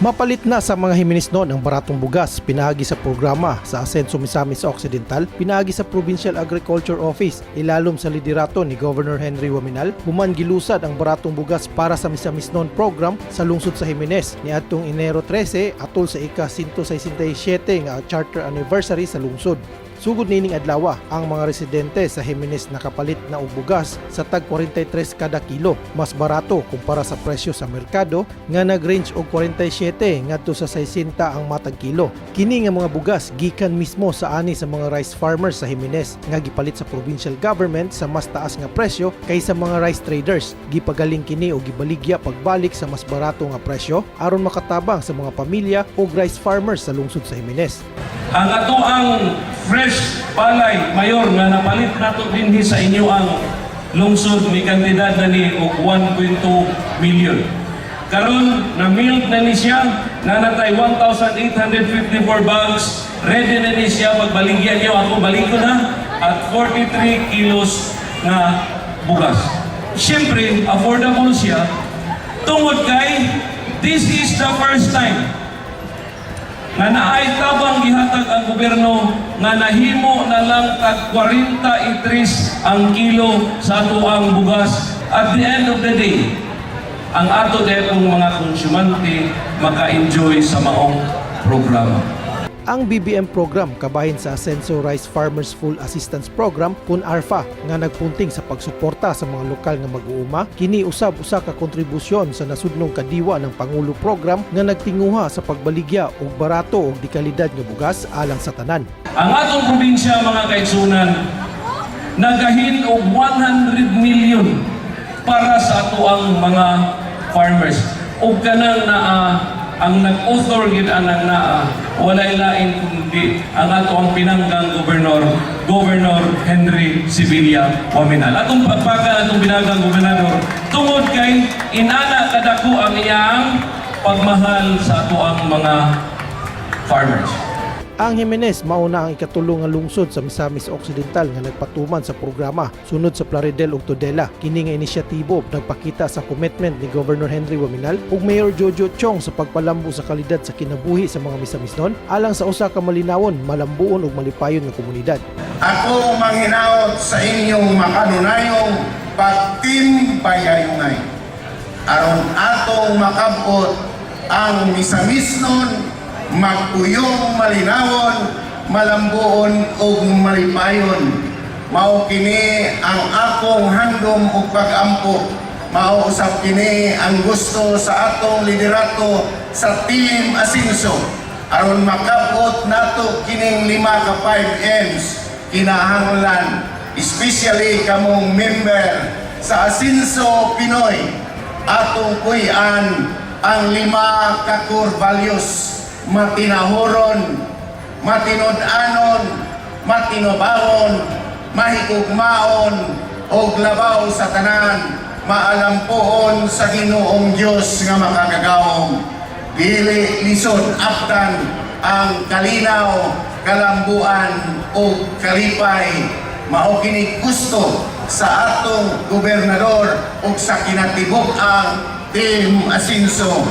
Mapalit na sa mga Jimenez noon ang baratong bugas, pinahagi sa programa sa Asenso Misamis Occidental, pinahagi sa Provincial Agriculture Office, ilalom sa liderato ni Governor Henry Waminal, human gilusad ang baratong bugas para sa Misamis noon program sa lungsod sa Jimenez ni atong Enero 13 atol sa ika-167 nga charter anniversary sa lungsod. Sugod nining adlaw ang mga residente sa Jimenez nakapalit na og bugas sa tag 43 kada kilo, mas barato kumpara sa presyo sa merkado nga nag-range og 47 ngadto sa 60 ang matag kilo. Kini nga mga bugas gikan mismo sa ani sa mga rice farmers sa Jimenez nga gipalit sa provincial government sa mas taas nga presyo kaysa mga rice traders. Gipagaling kini og gibaligya pagbalik sa mas barato nga presyo aron makatabang sa mga pamilya ug rice farmers sa lungsod sa Jimenez. Ang ato ang fresh palay mayor nga napalit nato dinhi sa inyo ang lungsod may kantidad na ni og 1.2 million. Karon na milled na ni siya, nanatay 1,854 bags, ready na ni siya magbaligyan niyo ako baliko na at 43 kilos na bugas. Siyempre, affordable siya tungod kay this is the first time nga naay tabang gihatag ang gobyerno nga nahimo na lang tag 43 ang kilo sa ato ang bugas. At the end of the day, ang ato detong mga konsumante maka-enjoy sa maong programa. Ang BBM program kabahin sa Asenso Rice Farmers Full Assistance Program kun ARFA nga nagpunting sa pagsuporta sa mga lokal nga mag-uuma, kini usab usa ka kontribusyon sa nasudnong kadiwa ng Pangulo program nga nagtinguha sa pagbaligya og barato ug dekalidad nga bugas alang sa tanan. Ang atong probinsya mga kaigsunan nagahin og 100 million para sa ato ang mga farmers. Ug kanang ang nag-author gid anang walay lain kundi ang ato ang pinanggang Governor Henry Sibilia Waminal. Atong pagpaka atong pinanggang gobernador tungod kay inana kadako ang iyang pagmahal sa ato ang mga farmers. Ang Jimenez mauna ang ikatulong nga lungsod sa Misamis Occidental nga nagpatuman sa programa sunod sa Plaridel ug Tudela. Kini nga inisyatibo nagpakita sa commitment ni Governor Henry Waminal ug Mayor Jojo Chong sa pagpalambo sa kalidad sa kinabuhi sa mga Misamis noon alang sa usa ka malinawon, malambuon ug malipayon nga komunidad. Ako manghinaot sa inyong makanunayong pagtimbayayungay aron atong makabot ang Misamis noon magpuyong malinawon, malambuon ug malipayon. Mao kini ang akong handom ug pag-ampo. Mao usab kini ang gusto sa atong liderato sa Team Asenso aron makabot nato kining 5 ka 5 M's kinahanglan, especially kamong member sa Asenso Pinoy. Atong kuy-an ang 5 ka core values: matinahuron, matinod-anon, matinobawon, mahigugmaon, og labaw sa tanan, maalampuon sa Ginoong Dios nga makagagawom. Dili lisod aptan ang kalinaw, kalambuan o kalipay. Mao kini gusto sa atong gobernador ug sa kinatibuk-ang Team Asenso.